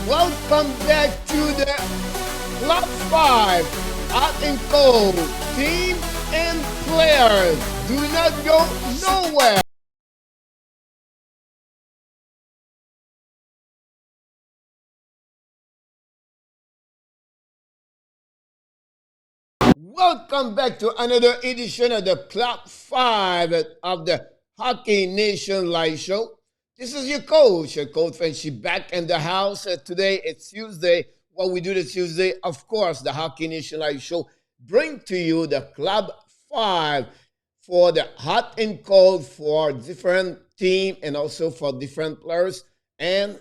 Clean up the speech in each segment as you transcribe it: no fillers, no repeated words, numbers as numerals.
Welcome back to the Club 5 Hot and Cold Team and Players. Do not go nowhere. Welcome back to another edition of the Club 5 of the Hockey Nation Live Show. This is your Coach Frenchy, back in the house. Today it's Tuesday. What we do this Tuesday, of course, the Hockey Nation Live Show bring to you the Club 5 for the hot and cold for different team and also for different players. And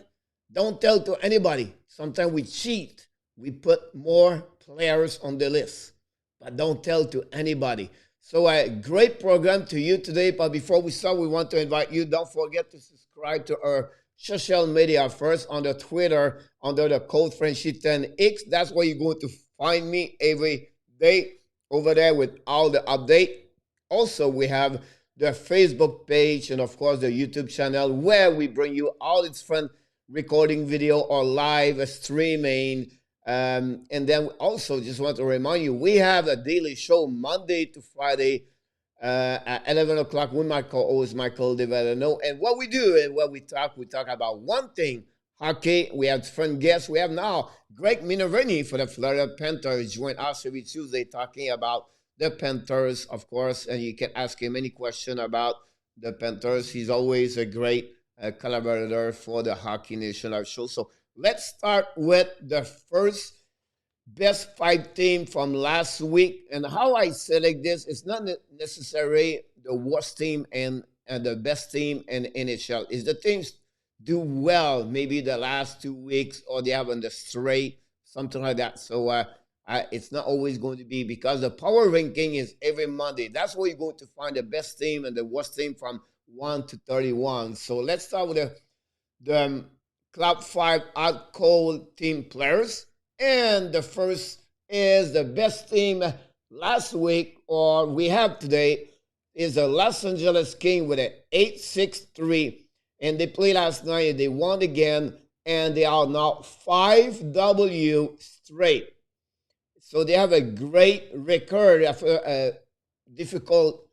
don't tell to anybody. Sometimes we cheat. We put more players on the list, but don't tell to anybody. So a great program to you today. But before we start, we want to invite you. Don't forget to subscribe to our social media first on the Twitter under the Coach Frenchy 10X. That's where you're going to find me every day over there with all the update. Also, we have the Facebook page and of course the YouTube channel where we bring you all its fun recording video or live streaming. And then also just want to remind you, we have a daily show Monday to Friday at 11 o'clock with my co-host Michael Devedano. And what we do and what we talk about one thing, hockey. We have fun guests. We have now Greg Minervini for the Florida Panthers join us every Tuesday talking about the Panthers, of course. And you can ask him any question about the Panthers. He's always a great collaborator for the Hockey Nation Live Show. So let's start with the first best five team from last week. And how I select this is not necessarily the worst team and the best team in NHL. Is the teams do well maybe the last 2 weeks or they have on the straight, something like that. So it's not always going to be because the power ranking is every Monday. That's where you're going to find the best team and the worst team from 1 to 31. So let's start with the Club 5 out cold team players. And the first is the best team last week, or we have today, is the Los Angeles Kings with an 8-6-3. And they played last night and they won again. And they are now 5W straight. So they have a great record after a difficult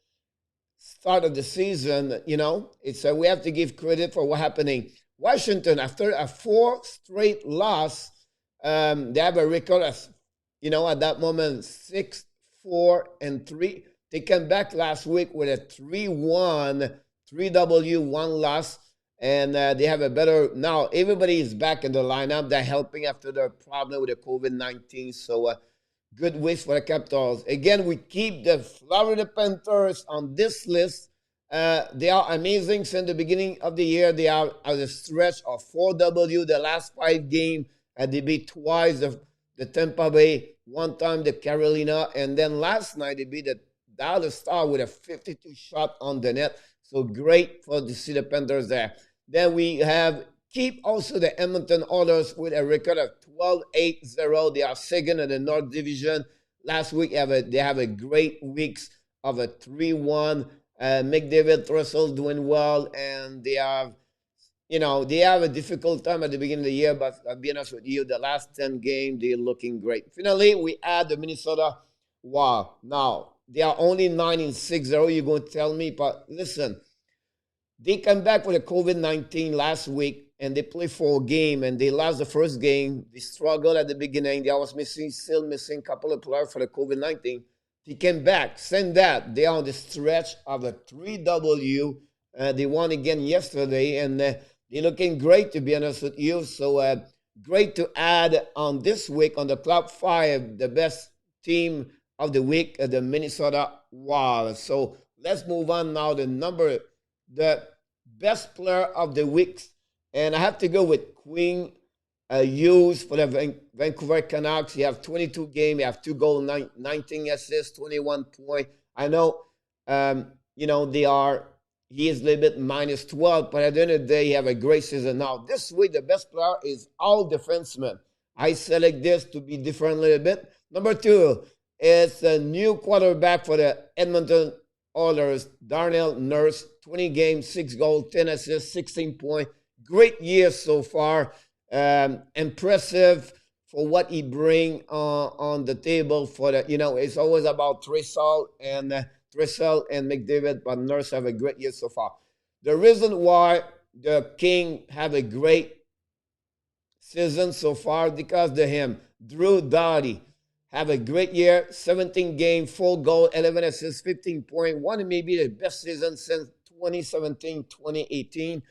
start of the season. You know, it's we have to give credit for what happening. Washington, after a 4 straight loss, they have a record of, at that moment, 6-4-3. They came back last week with a 3-1, 3W, 1 loss, and they have a better, now everybody is back in the lineup. They're helping after the problem with the COVID-19, so good wish for the Capitals. Again, we keep the Florida Panthers on this list. They are amazing since the beginning of the year. They are at a stretch of 4W the last 5 games. They beat twice the Tampa Bay, one time the Carolina, and then last night they beat the Dallas Star with a 52 shot on the net. So great for to see the Panthers there. Then we have keep also the Edmonton Oilers with a record of 12-8-0. They are second in the North Division. Last week they have a great weeks of a 3-1. McDavid, Russell doing well, and they have a difficult time at the beginning of the year, but I'll be honest with you, the last 10 games, they're looking great. Finally, we add the Minnesota Wild. Now, they are only 9-6-0, you're going to tell me, but listen, they come back with a COVID-19 last week, and they play 4 games, and they lost the first game. They struggled at the beginning. They was still missing a couple of players for the COVID-19. They came back. Send that. They are on the stretch of a 3W. They won again yesterday, and they're looking great, to be honest with you. So great to add on this week on the Club 5, the best team of the week, the Minnesota Wild. So let's move on now. The best player of the week. And I have to go with Quinn Hughes for the Vancouver Canucks. He have 22 games. He have 2 goals, 19 assists, 21 points. I know, he is a little bit minus 12, but at the end of the day, he have a great season. Now, this week, the best player is all defensemen. I select this to be different a little bit. Number 2 is a new quarterback for the Edmonton Oilers, Darnell Nurse. 20 games, 6 goals, 10 assists, 16 points. Great year so far. Impressive for what he bring on the table for the, it's always about Trissel and McDavid, but Nurse have a great year so far. The reason why the King have a great season so far because of him. Drew Doughty have a great year, 17 game, 4 goal, 11 assists, 15 point. One of maybe the best season since 2017, 2018.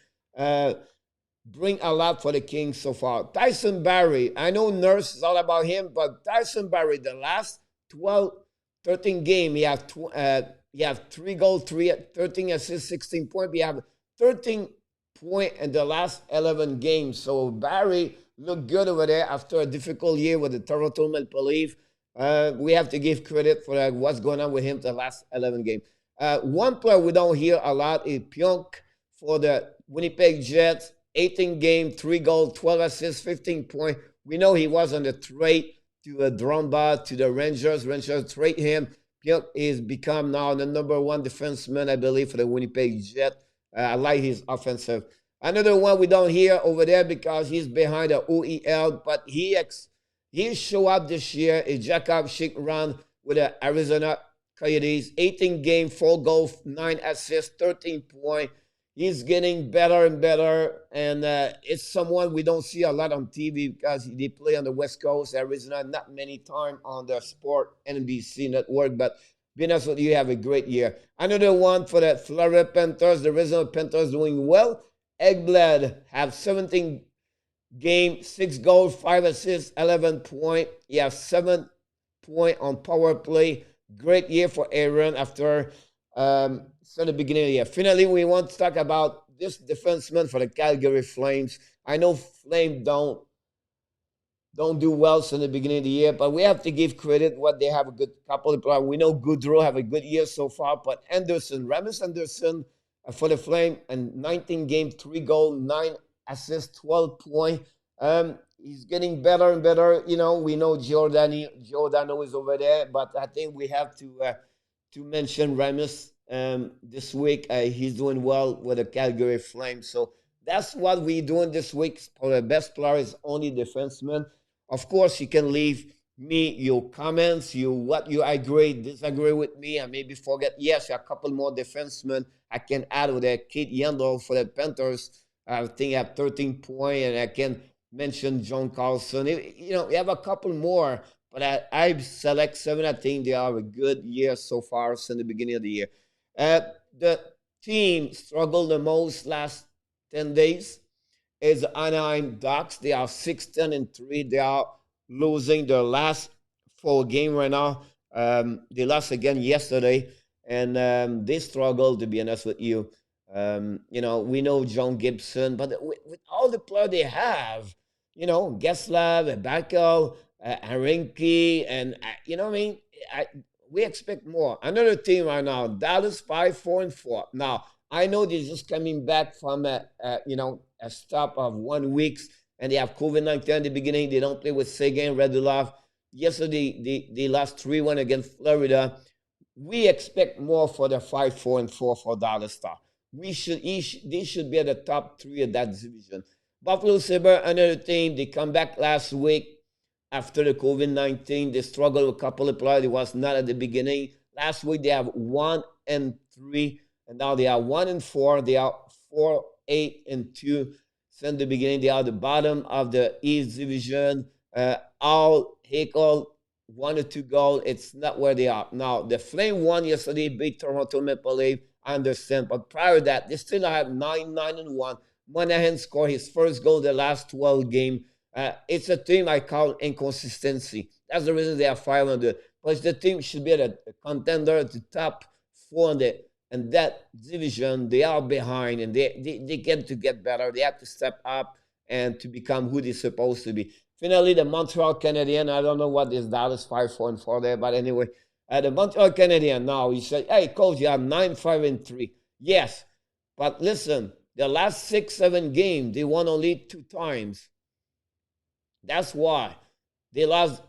Bring a lot for the Kings so far. Tyson Barry, I know Nurse is all about him, but Tyson Barry, the last 12, 13 game, he have 3 goals, 13 assists, 16 point. We have 13 point in the last 11 games. So Barry looked good over there after a difficult year with the Toronto Maple Leafs. We have to give credit for what's going on with him the last 11 games. One player we don't hear a lot is Pionk for the Winnipeg Jets. 18 game, 3 goals, 12 assists, 15 point. We know he was on the trade to Drumba, to the Rangers. Rangers trade him. Pionk is become now the #1 defenseman, I believe, for the Winnipeg Jets. I like his offensive. Another one we don't hear over there because he's behind the OEL, but he show up this year. Is Jacob Chickran with the Arizona Coyotes. 18 game, 4 goals, 9 assists, 13 point. He's getting better and better, and it's someone we don't see a lot on TV because they play on the West Coast, Arizona, not many time on the Sport NBC network, but being honest with you, have a great year. Another one for the Florida Panthers, the Arizona Panthers doing well. Eggblad have 17 game, 6 goals, 5 assists, 11 point. He has 7 point on power play. Great year for Aaron after the beginning of the year. Finally, we want to talk about this defenseman for the Calgary Flames. I know Flames don't do well since the beginning of the year, but we have to give credit what they have a good couple of players. We know Goodrow have a good year so far, but Ramis Anderson for the Flame, and 19 game, 3 goals, 9 assists, 12 point. He's getting better and better. We know Giordano is over there, but I think we have to mention Ramis this week. He's doing well with the Calgary Flames. So that's what we're doing this week. For the best player is only defenseman. Of course, you can leave me your comments, what you agree, disagree with me, and maybe forget. Yes, a couple more defensemen I can add with that. Kate Yandel for the Panthers. I think I have 13 point, and I can mention John Carlson. You have a couple more, but I select 7. I think they are a good year so far since the beginning of the year. The team struggled the most last 10 days is Anaheim Ducks. They are 6-10-3. They are losing their last 4 games right now. They lost again yesterday, and they struggled, to be honest with you. We know John Gibson, but with all the players they have, Geslav, Bakel, Arinki, and we expect more. Another team right now, Dallas 5-4-4. Now, I know they're just coming back from a stop of 1 week, and they have COVID-19 at the beginning. They don't play with Seguin, Radulov. Yesterday, they lost 3-1 against Florida. We expect more for the 5-4-4 for Dallas Star. They should be at the top 3 of that division. Buffalo Sabre, another team, they come back last week. After the COVID-19, they struggled with a couple of players. It was not at the beginning. Last week, they have 1-3, and now they are 1-4. They are 4-8-2. Since the beginning, they are the bottom of the East Division. All Hakel, 1 or 2 goals. It's not where they are. Now, the Flame won yesterday, beat Toronto Maple Leafs. I understand. But prior to that, they still have 9-1. Monahan scored his first goal the last 12 games. It's a team I call inconsistency. That's the reason they are 500. But the team should be a contender at the top 400. And that division, they are behind, and they get better. They have to step up and to become who they're supposed to be. Finally, the Montreal Canadiens. I don't know what is Dallas 5-4-4 there, but anyway, the Montreal Canadiens now, he said, hey, coach, you have 9-5-3. Yes, but listen, the last 6-7 games, they won only 2 times. That's why they lost.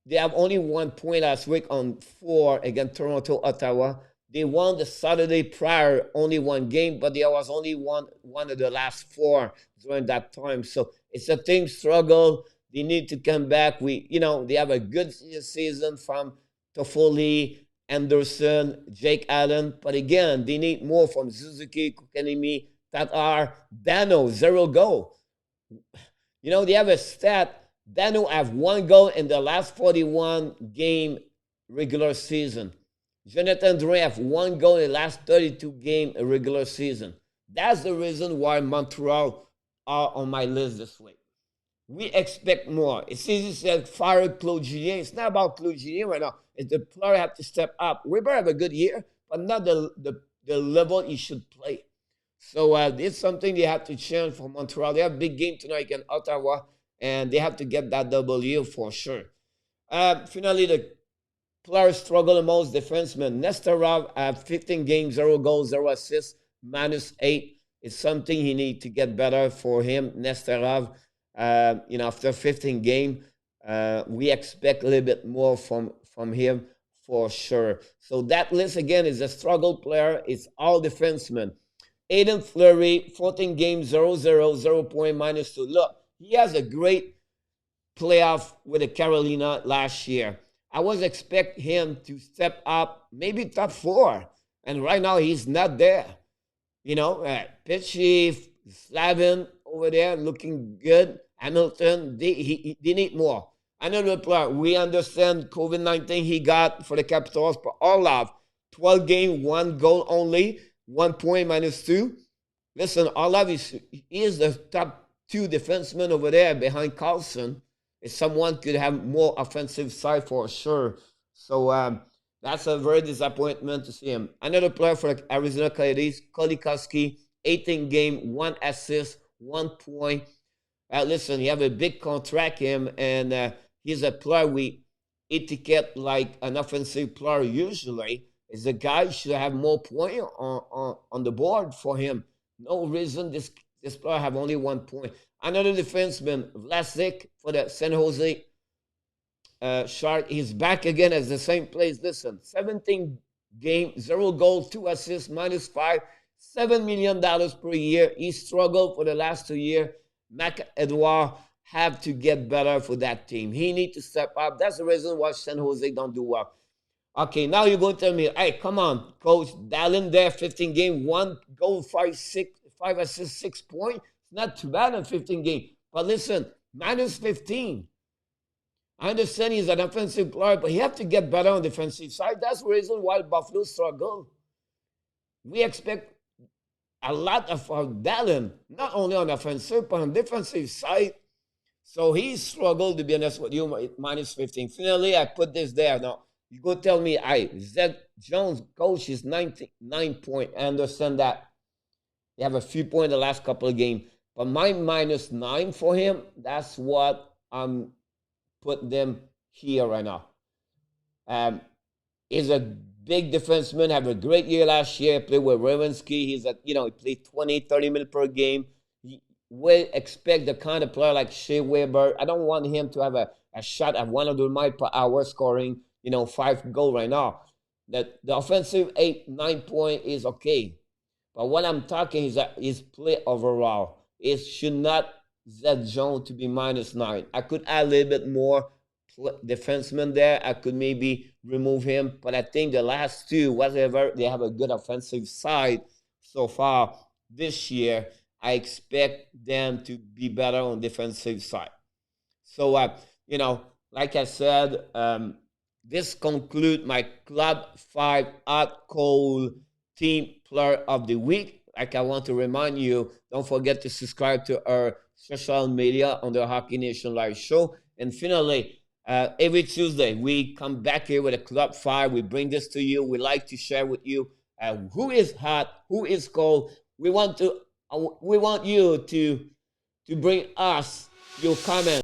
They have only 1 point last week on 4 against Toronto, Ottawa. They won the Saturday prior, only 1 game, but there was only one of the last 4 during that time. So It's a team struggle. They need to come back. They have a good season from Toffoli, Anderson, Jake Allen. But again, they need more from Suzuki, Kokanimi, Tatar, Dano, 0 goal. They have a stat. Dano have 1 goal in the last 41 game regular season. Jonathan Drouin have 1 goal in the last 32 game regular season. That's the reason why Montreal are on my list this week. We expect more. It's easy to say fire Claude Julien. It's not about Claude Julien right now. It's the player have to step up. Weber have a good year, but not the level he should play. So it's something they have to change for Montreal. They have a big game tonight against Ottawa, and they have to get that W for sure. Finally, the players struggle the most, defensemen. Nesterov 15 games, 0 goals, 0 assists, -8. It's something he needs to get better for him, Nesterov. After 15 games, we expect a little bit more from him for sure. So that list again is a struggle player. It's all defensemen. Aiden Fleury, 14 games, 0-0, 0 point, -2. Look, he has a great playoff with the Carolina last year. I was expect him to step up, maybe top 4. And right now, he's not there. Pitchy, Slavin over there looking good. Hamilton, they need more. Another player, we understand COVID-19 he got for the Capitals, but Orlov, 12 game, 1 goal only, 1 point, -2. Listen, Orlov is the top 2 defenseman over there behind Carlson. If someone could have more offensive side for sure. So that's a very disappointment to see him. Another player for the Arizona Coyotes, Kolikoski, 18 game, 1 assist, 1 point. Listen, he have a big contract, him, and he's a player we etiquette like an offensive player usually. Is a guy should have more point on the board for him. No reason this player have only 1 point. Another defenseman, Vlasic for the San Jose Shark. He's back again as the same place. Listen, 17 game, 0 goal, 2 assists, -5, $7 million per year. He struggled for the last 2 years. Mac-Edouard have to get better for that team. He need to step up. That's the reason why San Jose don't do well. Okay, now you're going to tell me, hey, come on, Coach, Dallin there, 15 game, 1 goal, 5 assists, 6 points. It's not too bad in 15 games. But listen, -15. I understand he's an offensive player, but he have to get better on the defensive side. That's the reason why Buffalo struggle. We expect a lot of Dallin, not only on the offensive, but on the defensive side. So he struggled, to be honest with you, -15. Finally, I put this there. Now, you go tell me, Zed Jones, coach, is 9 point. I understand that. They have a few points in the last couple of games. But my -9 for him, that's what I'm putting them here right now. He's a big defenseman, have a great year last year, played with Revensky. He played 20, 30 minutes per game. We expect the kind of player like Shea Weber. I don't want him to have a shot at 100 miles per hour scoring, 5 goals right now. The offensive 8, 9 point is okay. But what I'm talking is that his play overall. It should not Zed Jones to be -9. I could add a little bit more defenseman there. I could maybe remove him. But I think the last 2, whatever, they have a good offensive side so far this year. I expect them to be better on defensive side. So, like I said, this concludes my Club 5 Hot Cold Team Player of the Week. Like I want to remind you, don't forget to subscribe to our social media on the Hockey Nation Live Show. And finally, every Tuesday, we come back here with a Club 5. We bring this to you. We like to share with you who is hot, who is cold. We want you to bring us your comments.